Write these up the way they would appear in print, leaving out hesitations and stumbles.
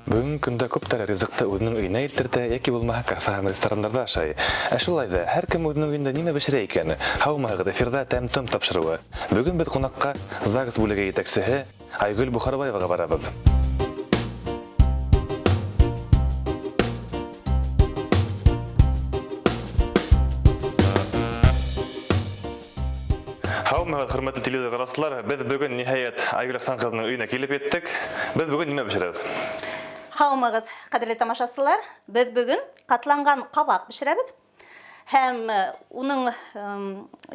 Бүгін күнді көптәр ризықты өзінің үйіне елтірді, яки болмаға кафе ресторандарда ашай. Әшылайды, әркім өзінің үйінде неме бішірі екені, хаумағыды фирда тәм-төм тапшыруы. Бүгін біз қонаққа Загс бөліге етексігі Айгүл Бұхарбаеваға барабыз. Хаумағыд, құрметті телевизор қарастылар, біз бүгін нихайет Айгүл Ақсанқызының үйіне келіп еттік. Біз бүгін неме бішіреді? Хаумағыд, қадірлі тамашасылар, біз бүгін қатланған қабақ бішірәбіз. Һәм оның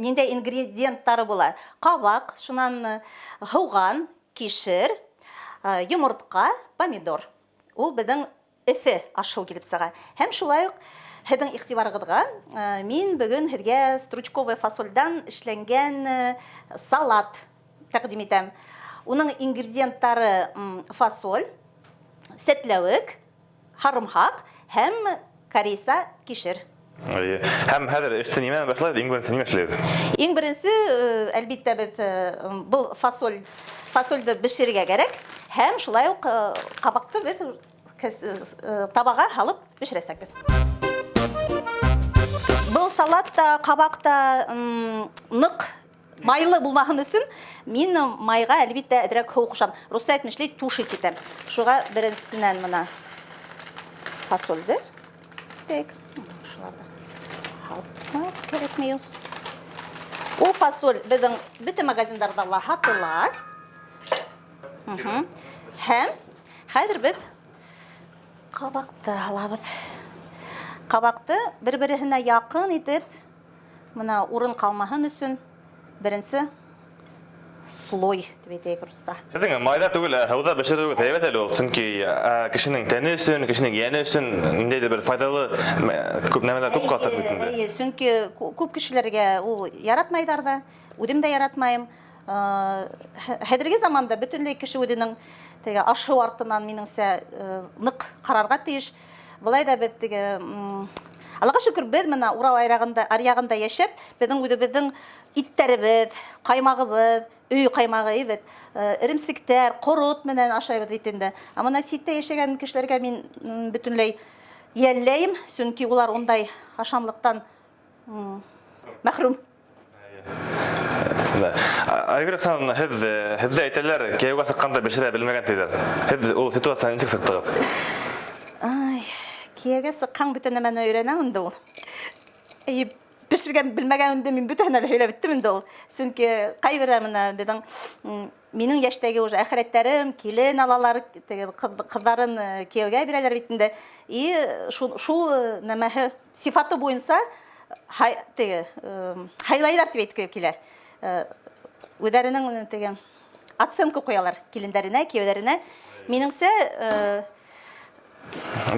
нендей ингредиенттары бола. Қабақ, шунан хауған, кишір, йомыртқа, помидор. Ол біздің эфе ашау келіп саға. Һәм шулай ук һедің иқтибарығыдға мен бүгін һеҙгә стручковый фасольдан эшләнгән салат тәҡдим итәм. Уның ингредиенттары фасоль, сәтләүек, һарымһаҡ һәм кориса кишер. Һәм хәҙер эште нимәнән башлайбыҙ? Иң беренсе нимә эшләйбеҙ? Иң беренсе, әлбиттә беҙ был фасольды бешерергә кәрәк һәм шулай ук ҡабаҡты беҙ табаға һалып бешерәсәкбеҙ. Был салатта, ҡабаҡта ныҡ майлы булмаһын өсөн мин майға әлбиттә әҙерәк һыу ҡушам. Русса әйтмешләй тушить итәм. Шуға беренсенән мына фасольды. Так, шуларда һалып кәрәкмәй ул. Ул фасоль беҙҙең бөтә магазиндарда ла һатыла. Һәм хәҙер беҙ ҡабаҡты һалабыҙ. Ҡабаҡты бер-береһенә яҡын итеп, мына урын ҡалмаһын өсөн беренсе слой дип әйтәйек русса. Һеҙҙең майҙа түгел, һыуҙа бешереүегеҙ һәйбәт әле ул. Сөнки кешенең тәне өсөн, кешенең йәне өсөн ниндәйҙер бер файҙалы күп нәмәләр күп ҡаласаҡ бит инде. Сөнки күп кешеләргә ул яратмайҙар ҙа, үҙем дә яратмайым. Хәҙерге заманда бөтөнләй кеше үҙенең ашыу артынан минеңсә ныҡ ҡарарға тейеш. Былай да беҙ Аллаға шөкөр, беҙ мына Урал аръяғында йәшәп, беҙҙең үҙебеҙҙең иттәребеҙ, ҡаймағыбыҙ, өй ҡаймағы, эремсектәр, ҡорот менән ашайбыҙ бит инде. Мына ситтә йәшәгән кешеләргә мин бөтөнләй йәлләйем, сөнки улар ундай ашамлыҡтан мәхрүм. Айгүл Ақсановна, һеҙҙе әйтәләр, кейәүгә сыҡҡанда бешерә белмәгән тиҙәр. Һеҙ ул ситуацияны нисек сыҡтығыҙ? Кейәгә сыҡҡан бөтә нәмәне өйрәнәм инде ул. Бешергән белмәгән инде мин бөтәһенә лә һөйләп биттем инде ул. Сөнки ҡайберҙә менә беҙҙең минең йәштәге уже әхирәттәрем, килен алалар, ҡыҙҙарын кейәүгә бирәләр бит инде. И шул нәмәһе сифаты буйынса һайлайҙар дип әйткем килә. Үҙҙәренең оценка ҡуялар килендәренә, кейәүҙәренә. Минеңсә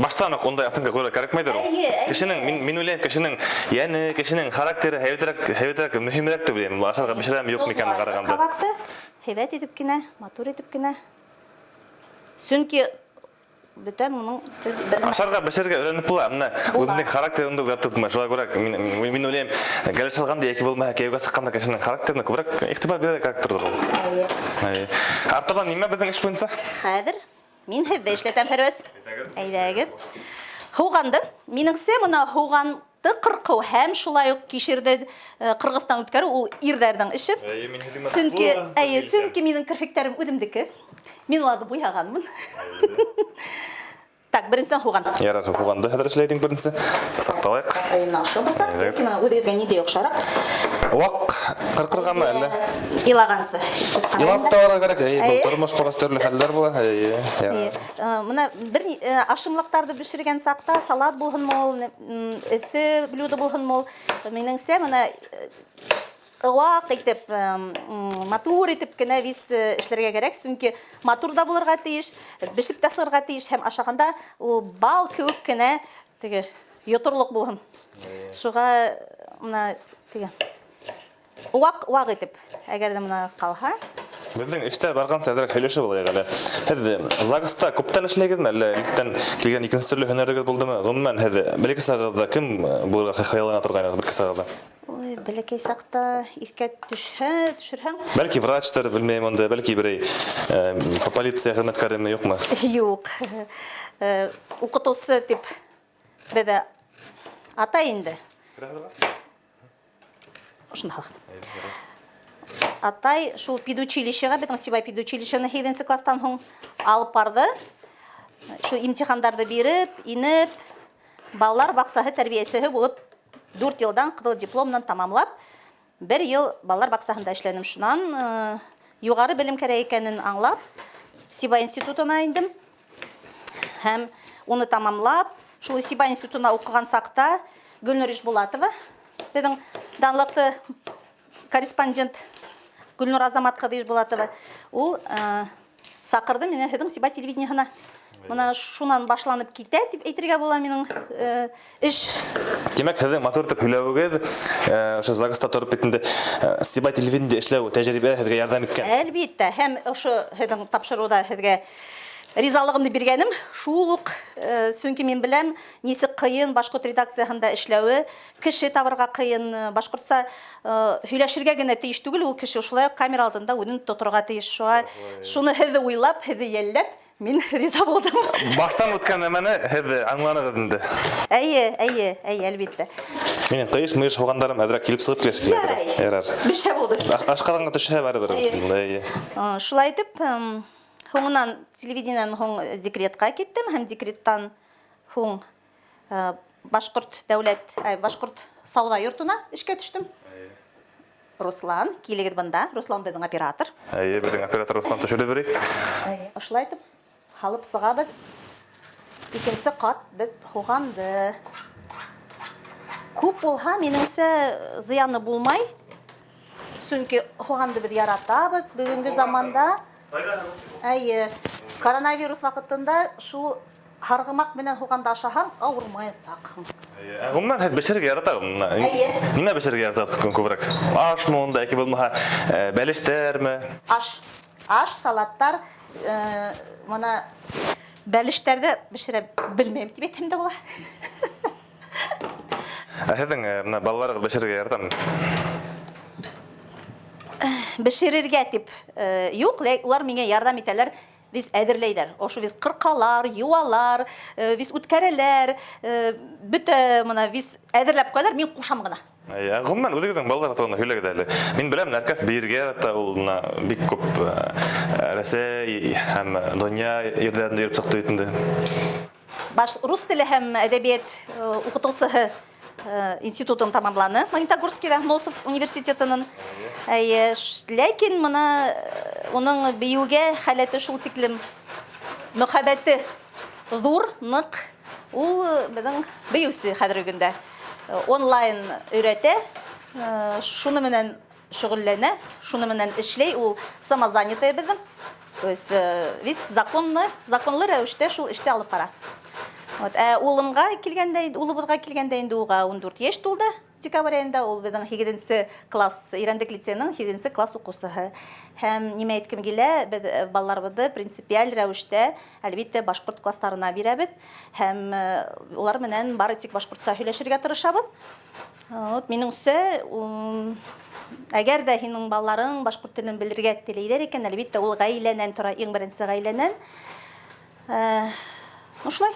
баштан уҡ ундай оценка ҡуйырға кәрәкмәйҙер ул. Кешенең, мин уйлайым, кешенең йәне, кешенең характеры һәйбәтерәк, мөһимерәк дип уйлайым. Ашарға бешерәме, юҡмы икәнен ҡарағанда. Ҡабаҡты һәйбәт итеп кенә, матур итеп кенә. Сөнки бөтән уның ашарға бешерергә өйрәнеп була. Менә үҙенең характерын да үҙгәртеп булмай. Шулай күрә мин уйлайым, гәлеш алғанда яки булмаһа кейәүгә сыҡҡанда кешенең характерына күберәк иғтибар бирергә кәрәктер ул. Артабан нимә беҙҙең эш буйынса? Хәҙер мин һеҙҙе эшләтәм, Фәрүәс. Әйҙәгеҙ. Һуғанды. Минеңсә, мына һуғанды ҡырҡыу һәм шулай уҡ кишерҙе ҡырғыстан үткәреү ул ирҙәрҙең эше. Сөнки минең керфектәрем үҙемдеке. Мин уларҙы буяғанмын. Так, беренсен һуған. Ярар, һуғанды хәҙер эшләйҙең беренсе. Саҡталайыҡ. Үҙегеҙгә ниндәй оҡшараҡ? Ваҡ ҡырҡырғамы әллә? Илағансы. Илап та ора кәрәк. Был тормош барас төрлө хәлдәр була. Мына бер ашамлыҡтарҙы бешергән саҡта, салат булһынмы ул, эҫе блюдо булһынмы ул, минеңсә, мына ваҡ итеп, матур итеп кенә вис эшләргә кәрәк, сөнки матур да булырға тейеш, бешеп тә сығырға тейеш, һәм ашағанда ул бал кеүек кенә йоторлоҡ булһын. Шуға ваҡ итеп, әгәр ҙә мына ҡалһа. Беҙҙең эштә барғанса әҙерәк һөйләшеп булайыҡ әле. Һеҙ Загста күптән эшләйһегеҙме, әллә илтән килгән икенсе төрлө һөнәрегеҙ булдымы? Ғөмүмән һеҙ бер-ике сағыҙҙа кем булырға хыяллана торғайнығыҙ бер-ике сағыҙҙа? Бәләкәй сакта искә төшерһәң. Бәлки врачтар, белмәйм, анда бәлки берәй полиция хезмәткәреме юкмы? Юк. Укытучы дип беҙҙә атай инде. Шунда. Атай шул педучилищеға, беҙҙең Сибай педучилищены 7 класстан һуң алып барды. Шул имтихандарды биреп, инеп, балалар баҡсаһы тәрбиәсеһе булып 4 йылдан ҡыҙыл дипломнан тамамлап, 1 йыл балалар баҡсаһында эшләнем. Шунан юғары белем кәрәк икәнен аңлап, Сибай институтына индем. Һәм уны тамамлап, шул Сибай институтына уҡыған саҡта Гөлнур Ишбулатова, беҙҙең данлыҡлы корреспондент Гөлнур Азамат ҡыҙы Ишбулатова, ул саҡырҙы мине һеҙҙең Сибай телевидениеһына. Мына шунан башланып китә, дип әйтергә була минең эш. Демәк, һеҙҙең матур итеп һөйләүегеҙ, ошо Загста тороп бит инде Сибай телевидениеһында эшләү тәжрибә һеҙгә ярҙам иткән. Әлбиттә, һәм ошо һеҙҙең тапшырыуҙа һеҙгә ризалығымды биргәнем, шул уҡ, сөнки мин беләм, нисек ҡыйын башҡорт редакцияһында эшләүе, кеше табырға ҡыйын, башҡортса һөйләшергә генә тейеш түгел, ул кеше шулай камера алдында үҙен тоторға тейеш. Шуны һеҙҙе уйлап, һеҙҙе йәлләп, мин риза булдым. Баштан үткән нәмәне һеҙ аңланығыҙ инде. Әйе, әлбиттә. Минең ҡыйыш-мыйыш һуғандарым әҙерәк килеп сығып килешкеләр. Ярар. Бешә булды. Ашҡаҙанға төшһә барыбер. Шулай итеп, һуңынан телевидениянан һуң декретҡа киттем, һәм декреттан һуң Башҡорт сауҙа йортона эшкә төштөм. Руслан, килегеҙ бында. Руслан беҙҙең оператор. Беҙҙең оператор Руслан төшөрҙө берәй. Ошолай итеп, һалып сығабыҙ. Икенсе ҡат беҙ һуғанды. Күп булһа, минеңсә зыяны булмай. Сөнки һуғанды беҙ яратабыҙ бөгөнгө заманда. Коронавирус ваҡытында шул һарғымаҡ менән һуғанда ашаһаң, ауырмаясаҡһың. Ғүмән һеҙ бешерергә яратағыҙмы? Нимә бешерергә яратағыҙ күберәк? Ашмы унда, яки булмаһа, бәлештәрме? Аш, салаттар, мына бәлештәрҙе бешерә белмәйем тип әйтһәм дә була. Һеҙҙең балаларығыҙ бешерергә яратамы? Бешерергә тип юҡ, улар миңә ярҙам итәләр, виз әҙерләйҙәр. Ошо виз ҡырҡалар, юалар, виз үткәрәләр, бөтә мына виз әҙерләп ҡуялар, мин ҡушам ғына. Ғүмән, үҙегеҙҙең балалар тураһында һөйләгеҙ әле. Мин беләм, әркәс бейергә ярата, ул бик күп Рәсәй һәм донъя ерҙәрендә йөрөп сыҡты бит инде. Рус теле һәм әҙәбиәт уҡытыусыһы институтын тамамланы. Магнитогорскиҙа, Носов университетының. Ләкин мына уның бейеүгә хәләте шул тиклем мөхәббәте ҙур, ныҡ. Ул беҙҙең бейеүсе хәҙерге көндә. Онлайн өйрәтә, шуны менән шөғөлләнә, шуны менән эшләй. Ул самозанятый беҙҙең. То есть, вис законлы рәүештә шул эште алып бара. Улыбыҙға килгәндә инде уға 14 йәш тулды. Декабрь айында ул беҙҙең 8 класс, Ирәндек лицейының 8 класс уҡыусыһы. Һәм нимә әйткем килә, беҙ балаларыбыҙҙы принципиаль рәүештә, әлбиттә, башҡорт кластарына бирәбеҙ. Һәм улар менән бары тик башҡортса һөйләшергә тырышабыҙ. Минеңсә, әгәр дә һинең балаларың башҡорт телен белергә теләйҙәр икән, әлбиттә, ул ғаиләнән тора, иң беренсе ғаиләнән. Ошолай.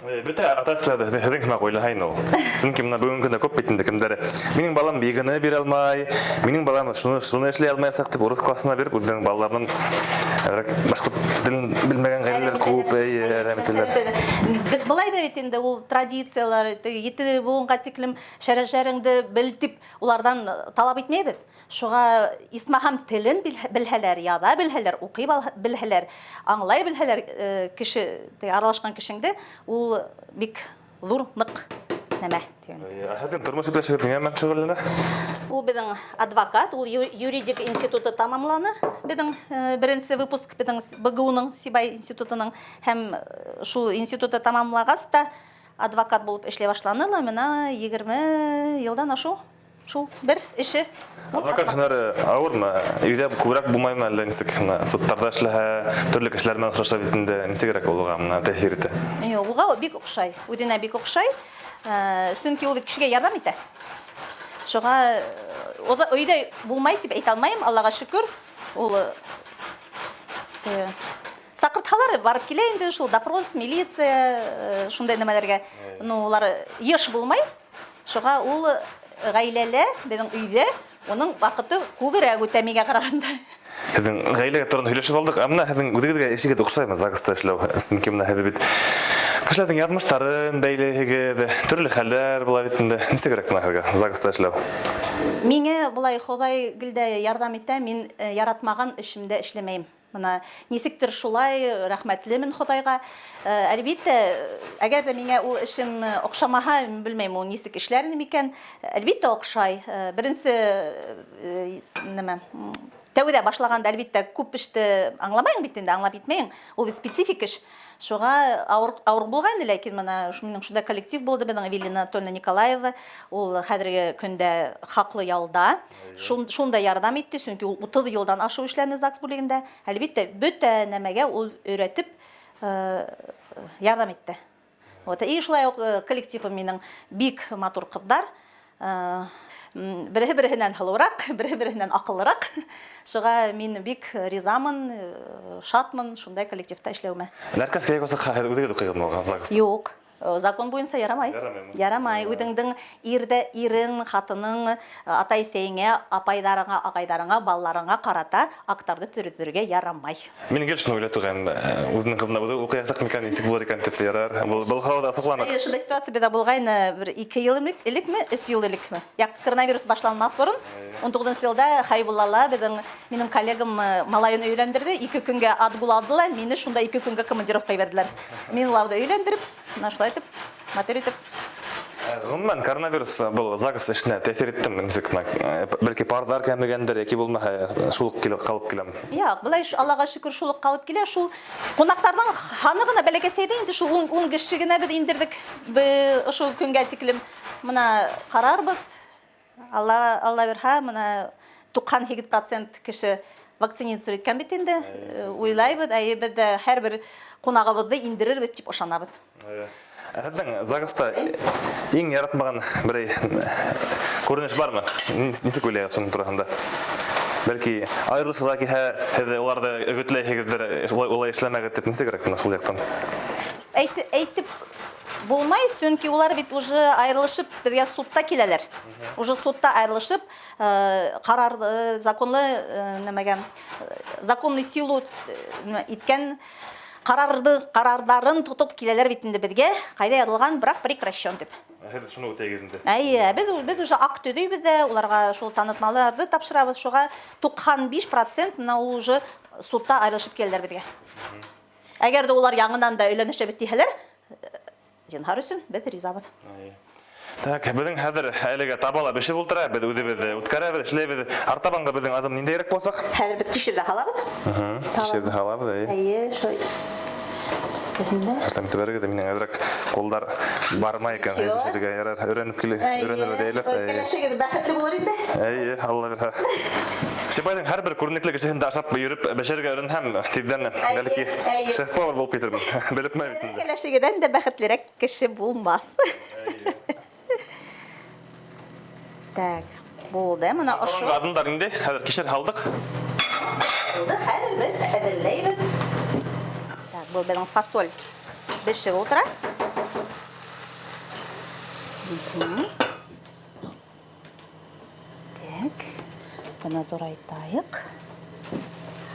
Бөтә ата-әсәләрҙе һеҙҙең һымаҡ уйлаһайны ул. Сөнки мына бүгенге көндә күп бит инде кемдәре. Минең балам бигене бирә алмай, минең балам шуны эшләй алмаясаҡ дип урыҫ классына биреп, үҙенең балаларының башҡорт телен белмәгән ғаиләләр күп рәхмәтләр. Беҙ былай да бит инде ул традициялар, 7 буынға тиклем шәрә-шәреңде бел тип улардан талап итмәйбеҙ. Шуға исмаһам телен белһәләр, яҙа белһәләр, уҡый белһәләр, аңлай белһәләр кеше, аралашҡан кешеңде, ул бик ҙур, ныҡ нәмә. Һеҙҙең тормош иптәшегеҙ ниңә менән шөғөлләнә? Ул беҙҙең адвокат, ул юридик институты тамамланы. Беҙҙең беренсе выпуск беҙҙең БГУ-ның, Сибай институтының, һәм шул институты тамамлағас та адвокат булып эшләй башланы ла, мына 20 йылдан ашу. Шул бер эше. Адвокат һөнәре ауырмы? Өйҙә күберәк булмаймы әллә нисек? Суттарҙа эшләһә, төрлө кешеләр менән осраша бит инде. Нисегерәк уға тәэсир итә? Уға бик оҡшай, үҙенә бик оҡшай. Сөнки ул бит кешегә ярҙам итә. Шуға өйдө булмайды дип әйтә алмайм, Аллага шөкер. Ул сакырталар барып килә инде, шул допрос, милиция, шундай нәмәләргә. Ну, улар еш булмай. Шуға ул гаиләле, безнең өйдә, уның вакыты күбрәк үтә мигә караганда. Һеҙҙең ғаиләгә турында һөйләшеп алдык. Амна һеҙҙең үҙегеҙгә эшегеҙ оҡшаймы ЗАГСта эшләү? Сөнки мына һеҙ бит кешеләрҙең яҙмыштарын бәйләйһегеҙ, төрлө хәлдәр була бит инде. Нисегерәк мына һеҙгә ЗАГСта эшләү? Миңә булай Ходай гелдә ярдәм итә, мин яратмаган эшемдә эшләмәйм. Мына нисектер шулай рәхмәтлемен Ходайга. Әлбиттә, әгәр дә миңә ул эшем оҡшамаһа, белмәйм, ул нисек эшләрне микән. Әлбиттә оҡшай. Беренсе нәмә тәүҙә башлаганда әлбиттә күп эште аңламайың бит инде, аңлап итмәйң. Ул специфик эш. Шуға ауыр булғайны, ләкин мына минең шунда коллектив булды, безнең Эвелина Анатольевна Николаева. Ул хәзерге көндә хаҡлы ялда. Шунда ярдәм итте, сөнки ул 30 йылдан ашу эшләне ЗАГС бүлегендә. Әлбиттә, бөтә нәмәгә ул өйрәтеп ярдәм итте. Вот, и шулай ук коллективым минең бик матур ҡыҙҙар. Береһе-береһенән һылыуыраҡ, береһе-береһенән аҡыллыраҡ. Шуға мин бик ризамын, шатмын шундай коллективта эшләүемә. Нәркәс кәрәк булса, һеҙ үҙегеҙ уҡыйһығыҙмы ЗАГСта? Юҡ. Закон буйынса ярамай. Ярамай. Үҙеңдең ирең, хатының, атай-сәйеңә, апайдарыңа, ағайдарыңа, балаларыңа ҡарата актарҙы төрөтөргә ярамай. Мин гел шуны уйлап торғайным. Үҙенең ҡыҙына үҙе уҡыясаҡ микән, нисек булыр икән тип ярар. Был һауада асыҡланыҡ. Шундай ситуация булғайны, бер 2 йыл элекме, 3 йыл элекме. Коронавирус башланмаҫ бурын, 19 йылда Хайбуллала минең коллегам малайын өйләндерҙе. 2 көнгә отгул алдылар, мине шунда 2 көнгә командировка ебәрҙеләр. Мин уларҙы өйләндереп, нашлай итеп, матер итеп. Ғөмүмән, коронавирус был ЗАГС эшенә тәэҫир иттеме? Нисек, бәлки парҙар кәмегәндер, яки булмаһа шул ҡалып киләме? Яҡ, былай Аллаға шөкөр шул ҡалып килә. Шул ҡунаҡтарҙың һаны ғына бәләкәсәйҙе инде, шул 10 кеше генә беҙ индерҙек ошол көнгә тиклем. Мына ҡарарбыҙ. Алла бирһә, мына 98% кеше вакцинация иткән бит инде. Уйлайбыҙ, беҙ дә һәр бер ҡунағыбыҙҙы индерербеҙ тип ышанабыҙ. Һеҙҙең ЗАГСта иң яратмаған берәй күренеш бармы? Нисек уйлайһығыҙ шуның тураһында? Бәлки айырылышырға килһә, һеҙ уларҙы өгөтләйһегеҙҙер, улай эшләмәгеҙ дип, нисегерәк бына шул яҡтан? Әйтеп булмай, сөнки улар бит уже айырылышып беҙгә судта киләләр. Уже судта айырылышып, законный силу иткән ҡарардарын тотоп киләләр бит инде беҙгә, ҡайҙа яҙылған, бірақ прекращен дип. Һеҙ шуны үтәйегеҙ инде. Беҙ уже акт төҙөйбеҙ ҙә, уларға шул танытмаларҙы тапшырабыҙ. Шуға 95% ул уже судта айырылышып киләләр беҙгә. Әгәр дә улар яңынан да өйләнешәбеҙ тиһәләр, зинһар өсөн беҙ ризабыҙ. Так, беҙҙең хәҙер әлегә табала беше ултыра, беҙ үҙебеҙ үткәрәбеҙ, эшләйбеҙ. Артабанға беҙҙең аҙым ниндәйерәк буласаҡ? Хәҙер беҙ тишерҙә һалабыҙ. Тишерҙә һалабыҙ, шулай. Әсләм тибәргә минең әҙерәк ҡулдар бармай икән. Тишергә ярар, өйрәнергә дәйләп. Кәләшегеҙ бәхетле булыр инде. Алла бирһә. Сибайҙың һәр бер күренекле кешеһендә ашап йөрөп бешерергә өйрәнһәм, тиҙҙән бәлки шеф-повар булып китермен. Белепме бит инде. Кәләшегеҙҙән дә бәхетлерәк кеше булмаҫ. Так, булды. Мына ошо. Адымдар инде, хәҙер кишер һалдык. Булды, хәҙер беҙ әҙерләйбеҙ. Так, был безнең фасоль бешеп ултыра. Так, бына зурайтайыҡ.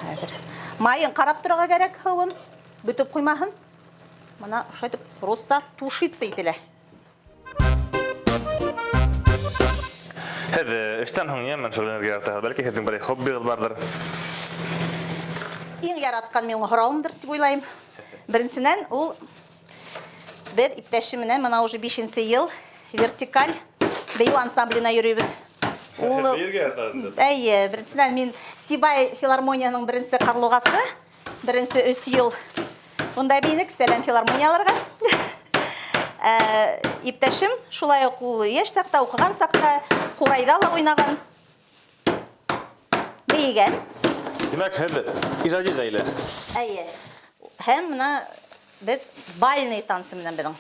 Хәҙер майын ҡарап торорға кәрәк, һыуын бөтөп ҡуймаһын. Мына ошо итеп русса тушиться ителә. Һеҙ эштән һуң йәмен шөғөлләнергә яратаһығыҙ. Бәлки һеҙҙең берәй хоббиғыҙ барҙыр. Иң яратҡан минең һорауымдыр дип уйлайым. Беренсенән, ул беҙ иптәше менән мына уже 5-нче йыл вертикаль бейеү ансамбленә йөрөйбөҙ. Беренсенән мин Сибай филармонияның беренсе ҡарлуғасы, беренсе 3 йыл унда бейнек, сәләм филармонияларға. Иптәшем шулай уҡ ул йәш саҡта, уҡыған саҡта ҡурайҙа ла уйнаған, бейегән. Димәк, һеҙ ижади ғаилә. Һәм мына беҙ бальный тансы менән беҙҙең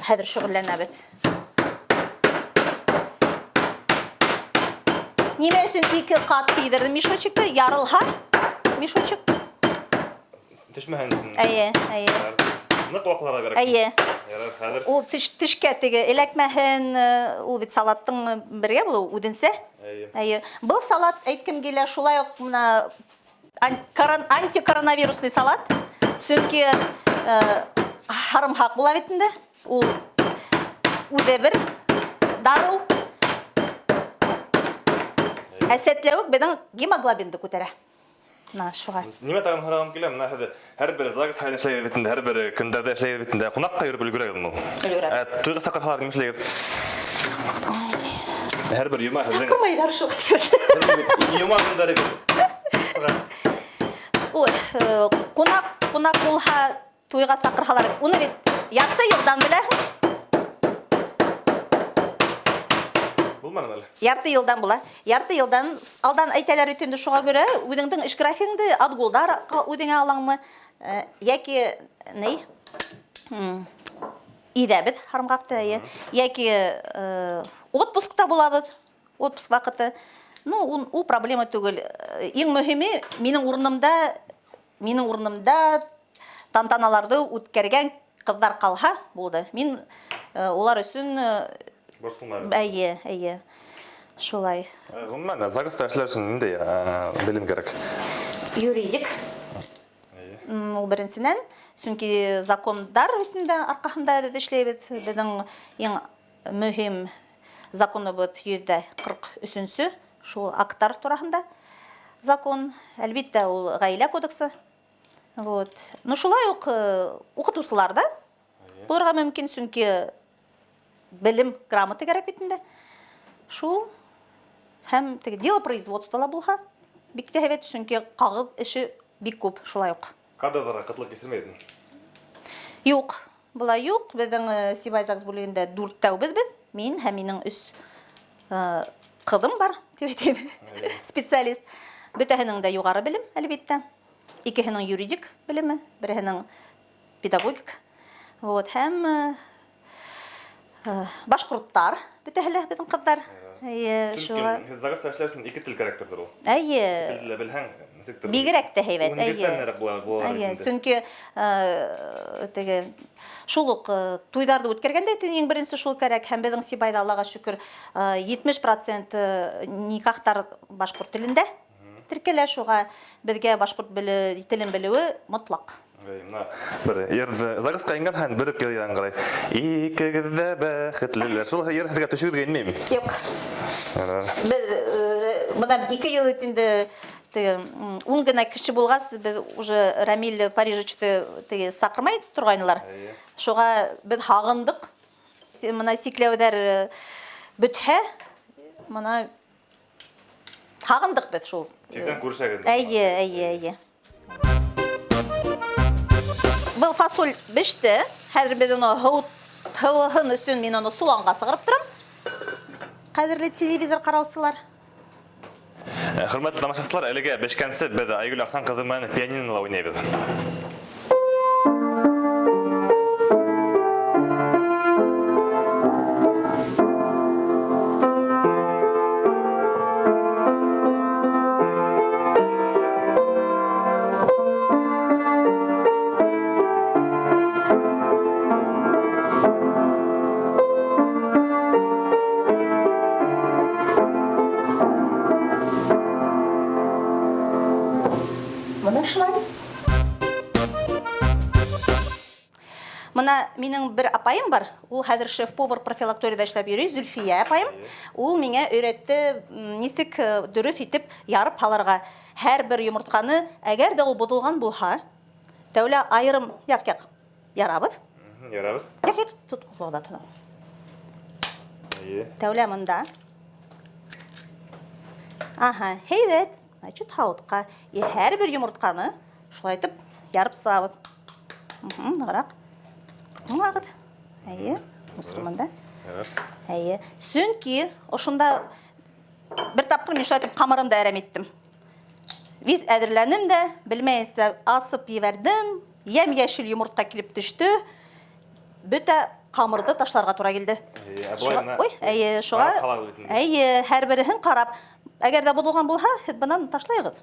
хәҙер шөғөлләнәбеҙ. Неме өчен 2 кат кийдирдим мешочекты, ярылха. Мешочек. Тишмәһен. Әйе. Нык вакларга кирәк. Әйе. Ярар, хәзер. Ул тишкә теге эләкмәһен, ул бит салаттың бергә булу үденсә. Әйе. Был салат әйткем килә шулай ук менә антикоронавирусный салат. Чөнки харымхак була бит инде. Ул үзе бер дару. Әсәтләүк безнең гемоглобинды күтәрә. На шуга. Нимә тагын һорагым килә, менә хәзер һәрбер загыз хәлен эшләй бит инде, һәрбер көндәрдә эшләй бит инде. Кунакка йөреп өлгерәгез ул. Өлгерәм. Туйга сакырхалар нимә эшләйгез? Һәрбер юма сезнең. Кырмайдар шу. Юма көндәре. Ой, кунак булһа туйга сакырхалар. Уны бит ярты елдан беләһең. Булмады әле. Ярты елдан була. Ярты елдан алдан әйтәләр бит инде шуга күрә үзеңнең эш графигыңды отгулдар үзеңә алаңмы яки ни? Идә бит харымгакта яки отпускта булабыз. Отпуск вакыты. Ну, ул проблема түгел. Иң мөһиме минең урынымда тантаналарды үткәргән кызлар калха булды. Мин улар өчен Әйе. Шулай. Гомумән, загызда эшләр өчен нинди белем кирәк? Юридик. Ул беренчедән, чөнки закондар үтендә аркасында без эшләйбез. Безнең иң мөһим законыбыз 143-сü, шул актлар турында закон. Әлбәттә, ул гаилә кодексы. Вот. Ну шулай ук укытучылар да булырга мөмкин, чөнки белем грамоты кирәк бит инде. Шул һәм теге дело производствола булһа, бик тә һәйбәт, чөнки кагыз эше бик күп шулай ук. Кадрларга кытлык кисермәйдең. Юк, була юк. Безнең Сибай загыз бүлегендә 4 тәүбез без. Мин һәм минең үз кызым бар, дип специалист. Бөтәһенең дә югары белем, әлбәттә. Икеһенең юридик белеме, береһенең педагогик. Вот, һәм башкорттар бөтәһеләр безнең кызлар. Шуга. Загызда эшләр өчен 2 тел кирәктер ул. Әйе. Телдә белһәң, сектор. Бигрәк тә һәйбәт, Әйе. Чөнки теге шул ук туйдарды үткәргәндә иң беренче шул кирәк, һәм безнең Сибайда Аллага шөкер 70% никахтар башкорт телендә теркәлә, шуга безгә башкорт телен белүе мотлак. Бер ердә загызга ингән һәм бер килгән гырай. Икегез дә бәхетлеләр. Шул ердә төшергәнме? Юк. Монда 2 ел үтенде ун гына кеше булгас, без уже Рамил Парижчты теге сакырмай турганнар. Шуга без хагындык. Мына сикләүдәр бүтһә, мына хагындык без шул. Тиктән күрсәгез. Әйе. Был фасоль беште. Хәзер без аны һавын өчен мин аны суганга сыгырып торам. Кадерле телевизор караучылар. Хөрмәтле тамашачылар, әлегә бешкәнсе без Айгөл Аксан кызы менән пианинола уйнайбыз. Мына минең бер апайым бар. Ул хәзер шеф-повар профилакторияда эшләп йөри, Зөлфия апайым. Ул миңа өйрәтте, нисек дөрес итеп ярып халарга. Һәрбер йомыртканы, әгәр дә ул бутылган булһа, тәүлә айрым як ярабыз. Ярабыз. Як тоткылда тора. Тәүлә монда. Аха, һәйбәт. Значит, һаутка һәрбер йомыртканы шулай итеп ярып сабыз. Награк. Маңагыд. Әйе, мусулманда. Әйе. Чөнки ошонда бер тапкыр мин шайтып камырымда әрәм иттем. Виз әзерләнем дә, белмәенсә асып ебәрдем, яшел йомыртка килеп төште. Бөтә камырды ташларга туры килде. Ой, әйе, шуга. Әйе, һәрберен карап, Әгәр дә булган булһа, һез бынан ташлайгыз.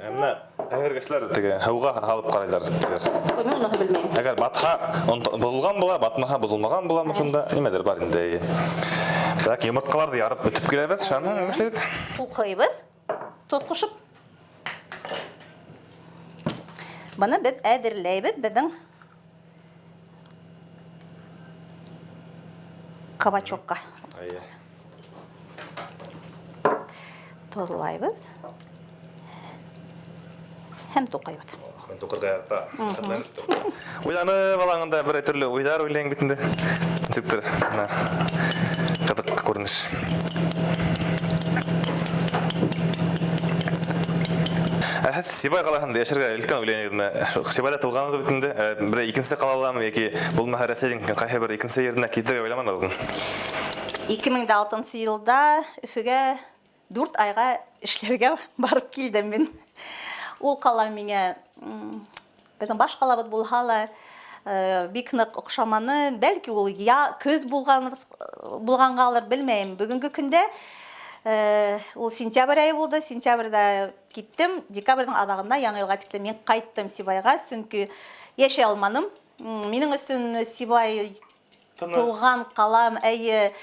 Әмма кайгыргычлар теге һауга алып карайлар. Мен уны белмәйм. Әгәр батха бозылган була, батмаха бозылмаган була, шунда нимәдер бар инде. Так, йомырткаларды ярып бетеп киләбез, шуны нимә эшләбез? Укыйбыз. Тоз кушып. Баны без әзерләйбез безнең кабачокка. Әйе. Тозлайбыз. Һәм тукайбыз. Мен тукырга ярта. Уйланы балаңында бер төрле уйлар уйлаң битендә. Чиктер. Кадык күренеш. Әһәт Сибай калаһында яшәргә илткән уйланыгызны. Сибайда тулганы битендә бер икенче калаламы яки булмаһа Рәсәйнең кайһы бер икенче yerine китергә уйламадыңызмы? 2006 елда Өфөгә 4 айга эшләргә барып килдем мин. Ул кала миңа безнең баш калабыз булһа бик нык охшаманы, бәлки ул я көз булгангалыр белмәйм. Бүгенге көндә ул сентябрь айы булды. Сентябрьдә киттем. Декабрьнең адагында Яңа елга тиклем мин кайттым Сибайга, чөнки яшәй алмадым. Минең өчен Сибай туган калам, әйе,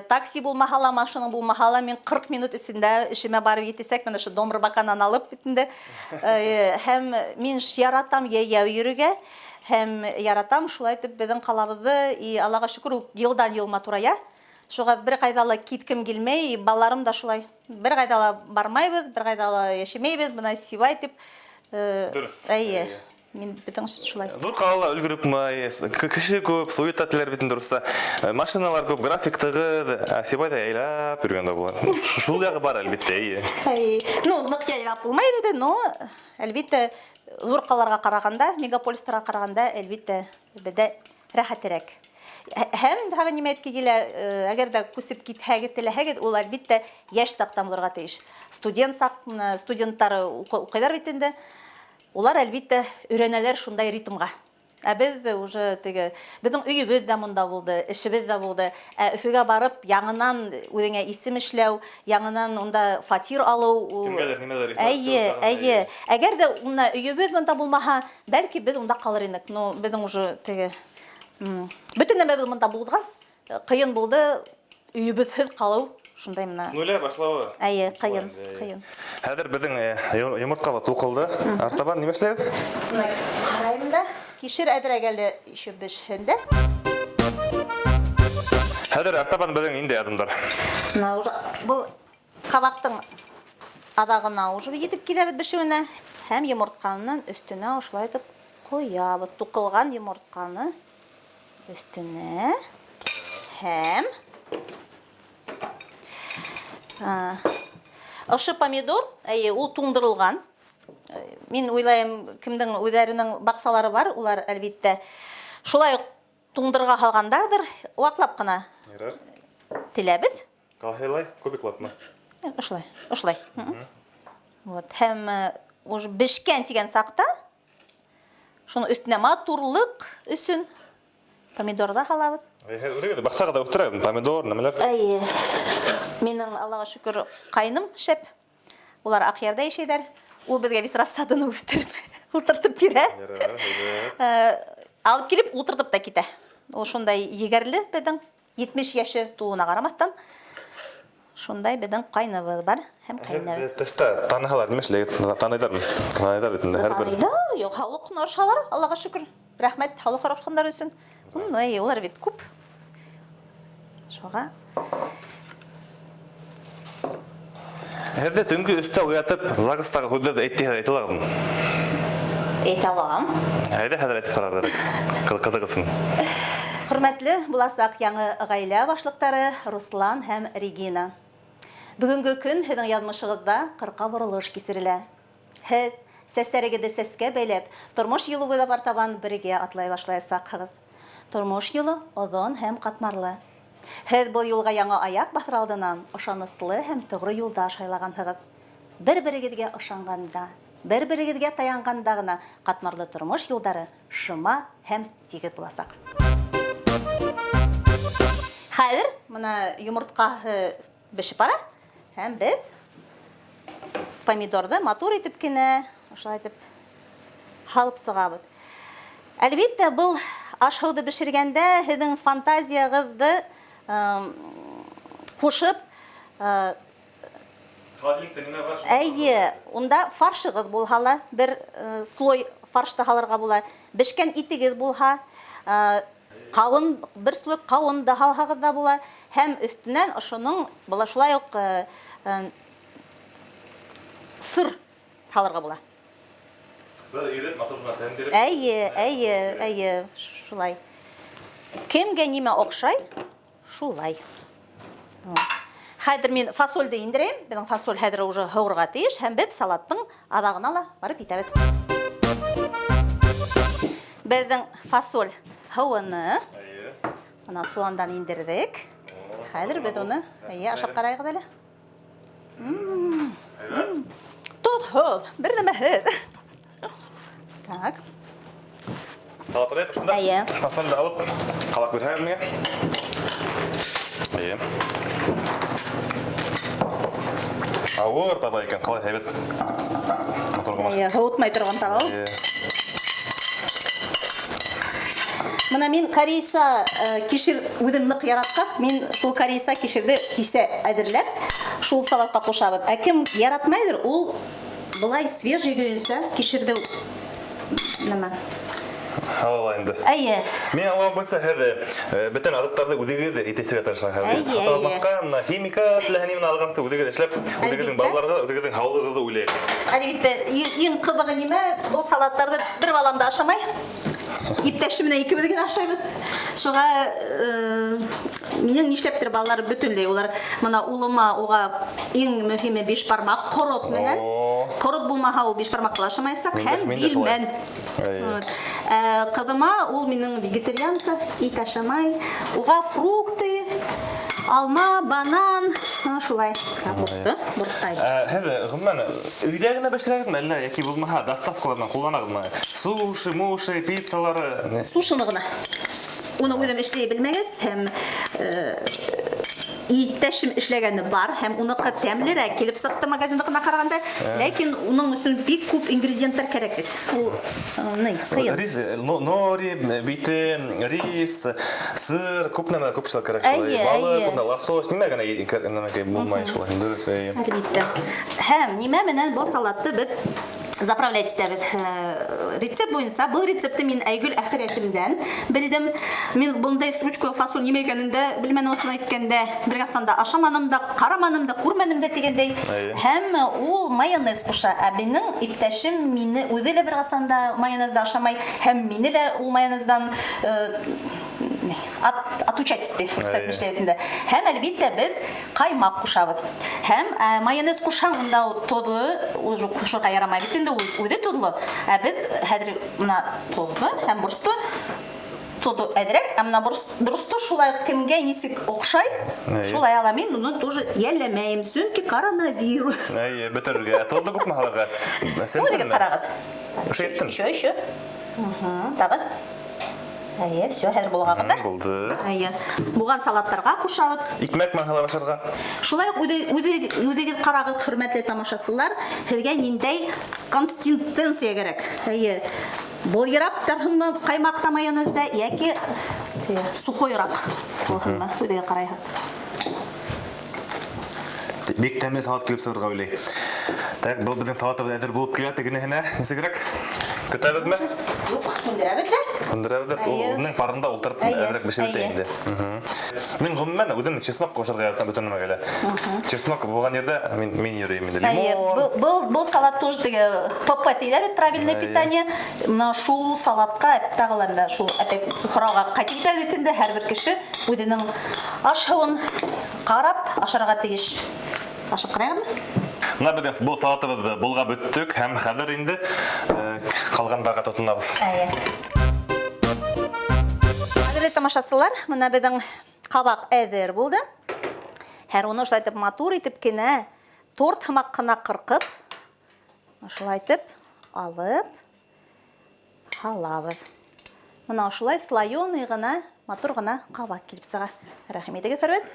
такси булмаһа, машина булмаһа, мин 40 минут исендә эшемә барып җитсәк, менә шу Домрбаканнан алып битендә. Һәм мин яратам яяу йөрүгә, һәм яратам шулай итеп безнең калабызды, и Аллага шөкер, ул елдан елма турая. Шуга бер кайда ла киткем килмәй, балаларым да шулай. Бер кайда ла бармайбыз, бер кайда ла яшәмәйбез, менә Сибай дип. Әйе. Мин битен шулай. Зур калала өлгөрүп кеше күп, сует атлар битен дурыста. Машиналар күп, график тыгыз, Сибайда яйлап йөргәндә була. Шул ягы бар әлбәттә. Ну, нык яйлап булмай инде, но әлбәттә зур калаларга караганда, мегаполисларга караганда әлбәттә бездә рәхәтрәк. Һәм дагы нимә әйткә килә, әгәр дә күсеп китһәгез, теләһәгез, ул әлбәттә яшь сактан булырга тиеш. Студентлар укыйлар бит инде. Улар әлбәттә өйрәнәләр шундай ритмга. Без уже теге безнең өйебез дә монда булды, эшебез дә булды. Өфөгә барып, яңынан үзеңә исем эшләү, яңынан онда фатир алу. Нимәләр? Әйе. Әгәр дә унда өйебез монда булмаһа, бәлки без унда калыр идек. Но безнең уже теге бөтен нәмә монда булдыгыз, кыен булды өйебезһез калу. Шундай менә. Нуля башлавы. Әйе, кыен. Хәзер безнең йомырткалы тукылды. Артабан нимә эшләбез? Карайм да, кишер әдерәгәле ише бешһендә. Хәзер артабан безнең инде адымдар. Бу кабактың адагына уже йетеп киләбез бешүенә. Һәм йомыртканың өстенә ошлай итеп куябыз. Тукылган йомыртканы өстенә. Һәм Ошы помидор, ул туңдырылган. Мин уйлайм, кемдең үзләренең баксалары бар, улар әлбәттә шулай туңдырга халгандардыр, ваклап кына. Ярар. Теләбез. Калһайлай, кубиклатма. Ошлай. Вот, һәм уж бешкән дигән сакта шуның өстенә матурлык өчен помидорда халабыз. Әйе, баксага да үстерәм, помидор, нәмәләр. Әйе. Минең Аллага шөкер кайным шәп. Улар Акъярда яшәйдәр. Ул безгә вис рассаданы утыртып бирә. Алып килеп утыртып та китә. Ул шундай егәрле безнең 70 яше тулуына карамастан. Шундай безнең кайныбыз бар һәм кайныбыз. Тышта таныһалар нимә эшләгән? Таныйдар бит инде һәрбер. Юк, халык наршалар, Аллага шөкер. Рәхмәт халык рәхмәтләр өчен. Улар бит күп. Шуга Хәзер төнге өстә уятып, Загыстагы һүзләрне әйтә алагым. Әйтә алам. Әйдә хәзер әйтеп карарбыз. Кызыгысын. Хөрмәтле буласак яңа гаилә башлыктары Руслан һәм Регина. Бүгенге көн һезнең язмышыгызда 40-ка борылыш кисерелә. Һез сәсләрегезне сәскә бәйләп, тормыш юлы буйлап артабан бергә атлай башлаячаксыз. Тормыш юлы озын һәм катмарлы. Һез бу юлга яңа аяк басыр алдыннан ышанычлы һәм тугры юлдаш сайлагансыз. Бер-берегезгә ышанганда, бер-берегезгә таянганда гына катмарлы тормыш юлдары шыма һәм тигез буласак. Хәзер моны йомыртка бешеп бара һәм без помидорды матур итеп кенә ошолай итеп һалып сыгабыз. Әлбиттә, был ашһыуды бешергәндә һеҙҙең фантазияғыҙҙы ҡушып, әйе, унда фаршығыҙ булһа ла, бер слой фаршты һалырға була, бешкән итегеҙ булһа, ҡауын, бер слой ҡауын да һалһағыҙ да була, һәм өҫтөнән ошоноң була шулай уҡ сыр һалырға була. Әйе, шулай. Кемгә нимә оҡшай? Шулай. Хәҙер мин фасольды индерәйем. Беҙҙең фасоль хәҙер уже һыуырға тейеш, һәм беҙ салаттың аҙағына ла барып итәбеҙ. Беҙҙең фасоль һыуыны бына суандан индерҙек. Хәҙер беҙ уны ашап ҡарайығыҙ әле. Тоҙһоҙ, бер нәмәһеҙ. Так. Салатырайық шунда. Әйе. Фасольды алып, ҡалаҡ бирһәгеҙ миңә. Әйе. Ауыр таба икән, ҡалай һәйбәт. Һыуытмай торған табал. Мына мин корейса кишер үҙем ныҡ яратҡас, мин шул корейса кишерҙе кисә әҙерләп, шул салатҡа ҡушабыҙ. Ә кем яратмайҙыр, ул былай свежий көйөнсә кишерҙе нәмә. Һалала инде. Әйе. Мен аңлауым буйынса һеҙ бөтөн аҙыҡтарҙы үҙегеҙ итешергә тырышаһығыҙ. Хатта алмаҫҡа, химика теләһә алғансы үҙегеҙ эшләп, үҙегеҙҙең балаларығыҙ, үҙегеҙҙең һаулығығыҙҙы уйлайһығыҙ. Әлбиттә, иң ҡыҙығы нимә? Был салаттарҙы бер балам да ашамай. Иптәше менән икебеҙ генә ашайбыҙ. Шуға минең нишләптер балалар бөтөнләй, улар мына улыма уға иң мөһиме бишбармаҡ ҡорот менән. Ҡорот булмаһа, ул бишбармаҡты ашамаясаҡ һәм билмән. Ҡыҙыма ул минең вегетарианка, ит ашамай. Уға фрукты, алма, банан, шулай бурсты, бурстайды. Һеҙ, ғөмүмән, өйҙә генә бешерәһегеҙме, әллә йәки булмаһа доставкаларҙан ҡулланағыҙмы? Суши, муши, пиццалары. Сушины ғына. Уны үҙем эшләй белмәгәс, һәм иптәшем эшләгәне бар, һәм уныҡы тәмлерәк килеп сыҡты магазиндаҡына ҡарағанда, ләкин уның өсөн бик күп ингредиенттар кәрәк бит. Ул ҡыйын. Рис, нори, бите, рис, сыр, күп нәмә, күп шулай кәрәк. Балыҡ, лосось, нимә генә нәмәкәй булмай шулай. Әлбиттә. Һәм нимә менән был салатты беҙ заправлять итәбеҙ. Рецепт буйынса, был рецептты мин Айгөл әхирәтемдән белдем. Мин бындай стручка фасоль нимә икәнен дә белмәнем, осына әйткәндә, бер яҡсанда ашаманым да, ҡараманым да, күрмәнем дә тигәндәй. Һәм ул майонез ҡуша. Ә минең иптәшем мине үҙе лә бер яҡсанда майонезды ашамай, һәм мине лә ул майонездан отучать итте күрсәтмешләрендә. Һәм әлбиттә беҙ ҡаймаҡ ҡушабыҙ. Һәм майонез ҡушһаң, унда тоҙло, уже ҡушырға ярамай бит инде, үҙе тоҙло. Ә беҙ хәҙер мына тоҙло һәм бурсты тоҙло әҙерәк, ә мына бурсты шулай кемгә нисек оҡшай, шулай ала мин уны тоже йәлләмәйем, сөнки коронавирус. Әйе, бөтөргә. Тоҙло күпме һалырға? Үҙегеҙ ҡарағыҙ. Ошо еттем. Еще. Тағы. Әйе, все, хәзер булғанға да. Булды. Әйе. Буған салаттарға ҡушабыҙ. Икмәк маһала башарға. Шулай уҡ үҙегеҙ ҡарағыҙ, хөрмәтле тамашасылар, һеҙгә ниндәй консистенция кәрәк. Әйе. Былйыраҡ тарһынмы ҡаймаҡта майонезда, йәки сухойыраҡ булһынмы? Үҙегеҙ ҡарайһығыҙ. Бик тәмле салат килеп сығырға уйлай. Так, был беҙҙең салатыбыҙ әҙер булып килә, тегенеһенә нисегерәк? Көтәбеҙме? Юҡ, һүндерәбеҙ. Һүндерәбеҙ, уның парында ултырып әҙерәк бешереп инде. Мин ғөмүмән үҙем чеснок ҡушырға яратам бөтөн нәмәгә лә. Чеснок булған ерҙә мин йөрөйөм инде. Лимон. Был салат тоже теге ПП тиҙәр, правильное питание. Мына шул салатҡа тағылам, шул һорауға ҡайтып итәбеҙ инде, һәр бер кеше үҙенең аш-һыуын ҡарап ашарға тейеш. Ашап ҡарайығыҙмы? Мына беҙҙең был салатыбыҙҙы булға бөттөк һәм хәҙер инде ҡалғандарға тотонабыҙ. Ҡәҙерле тамашасылар, мына беҙҙең ҡабаҡ әҙер булды. Һәр уны ошолай итеп матур итеп кенә торт һымаҡ ҡына ҡырҡып, ошолай итеп алып һалабыҙ. Мына ошолай слоеный ғына матур гына кабак килеп сыга. Рәхмәт егет Фәрвәз.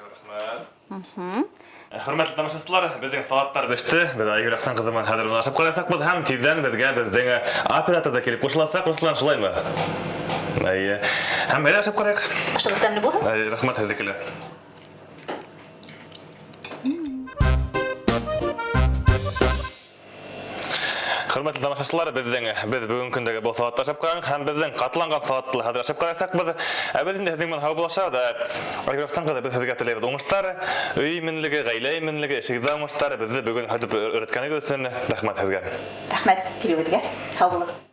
Хөрмәтле тамашачылар, безнең сагатлар беште. Без Айгөл Ахсан кызымын хәзер унашып карасак без һәм тиздән безгә безнең оператор да килеп кушыласак, Руслан шулаймы? Һәм бәйле ашап карыйк. Ашыгы тәмле булһын. Рәхмәт һәзекеле. Хөрмәтле тамашачылар, без бүген көндәге бу саатта ашап караң һәм безнең катланган саатты хәзер ашап карасак без без инде һәзер һәм булаша да Айгөл Ахсан кызы без һәзергә теләбез уңыштар, өй минлеге, гаилә минлеге, шигъдә уңыштар безне бүген һәдеп өйрәткәнегез өчен рәхмәт һәзгә. Рәхмәт килүегезгә. Һау булыгыз.